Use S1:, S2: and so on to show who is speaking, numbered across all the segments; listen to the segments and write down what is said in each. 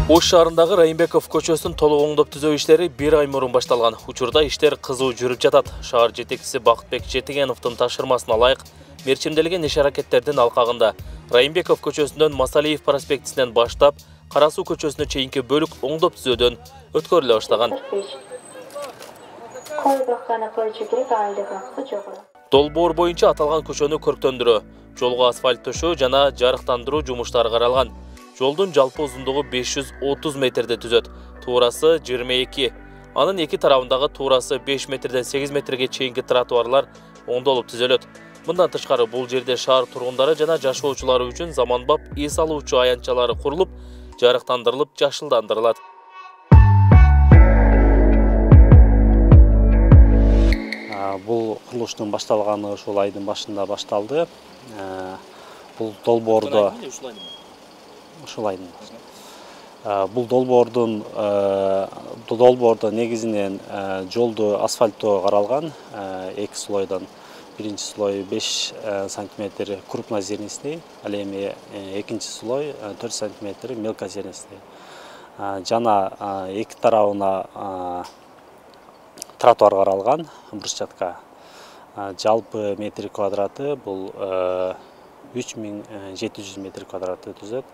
S1: Ош шаарындагы Райымбеков көчөсүн толук оңдоп түзөө иштери 1 ай мурун башталган. Учурда иштер кызуу жүрүп жатат. Шаар жетекчиси Бакытбек Жетигеновдун тапшырмасына ылайык мерчимделген иш-аракеттердин алкагында Райымбеков көчөсүнөн Масалиев проспектисинен баштап Кара Суу көчөсүнө чейинки бөлүк оңдоп түзөөдөн өткөрүлө баштаган. Долбоор боюнча аталган көчөнү көрктөндүрүү, жолго асфальт төшөө жана жарыктандыруу жумуштары каралган. Жолдун жалпы узундугу 530 метрди түзөт, туурасы 22. Анын эки тарабындагы туурасы 5 метрден 8 метрге чейинки тротуарлар оңдолуп түзөлөт. Мындан тышкары бул жерде шаар тургундары жана жашоочулары үчүн заманбап эс алуучу аянтчалары курулуп, жарыктандырылып, жашылдандырылат.
S2: Бул курулуштун башталганы ушул айдын башында башталды. Бул долбоордо Бул долбоордо негизинен жолду асфальттоо каралган. Эки слойдон биринчи слой 5 сантиметр крупнозернистый, ал эми экинчи слой 4 сантиметр мелкозернистый. Жана эки тарабына тротуар каралган, брусчатка. Жалпы метр квадраты бул 3700 метр квадраты түзөт.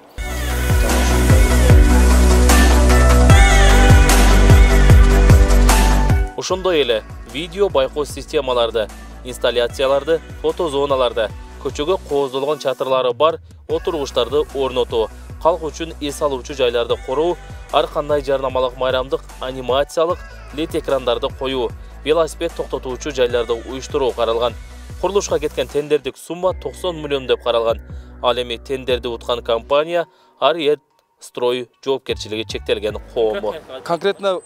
S1: Ошондой эле видео байкоо системаларды, инсталляцияларды, фотозоналарды, көчөгө кооздолгон чатырлары бар отургучтарды орнотуу, калк үчүн эс алуучу жайларды короо, ар кандай жарнамалык майрамдык анимациялык LED экрандарды коюу, велосипед токтотуучу жайларды уюштуруу каралган. Курулушка кеткен тендердик сумма 90 миллион деп каралган. Ал эми тендерди уткан компания Арьет Строй жоопкерчилиги чектелген коому.
S3: Конкретно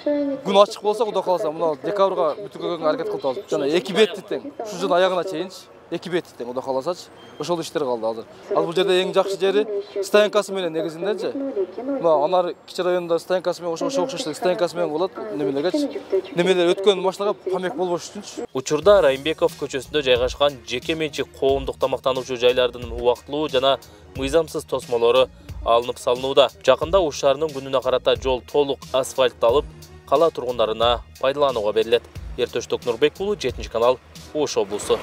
S3: күн ачык болсо, Кудай кааласа, мына декабрга бүтүргөнгө аракет кылып атабыз. Жана 2 бетти тең, ушу жылдын аягына чейинчи 2 бетти тең, Кудай кааласачы. Ошол иштер калды азыр. Ал бул жерде эң жакшы жери стоянкасы менен негизинденчи. Мына анар кичи районунда стоянкасы менен ошо окшоштуу стоянкасы менен болот. Немелер өткөн машинаға помек болбош үчүнчү.
S1: Учурда Райымбеков көчөсүндө жайгашкан жеке менчик коомдук тамактануучу жайлардын убактылуу жана мыйзамсыз тосмолору алынып салынууда. Жакында Ош шаарынын күнүнө карата жол толук асфальтталып, кала тургундарына пайдаланууга берилет. Эртөштүк Нурбек уулу, 7 канал, Ош облусу.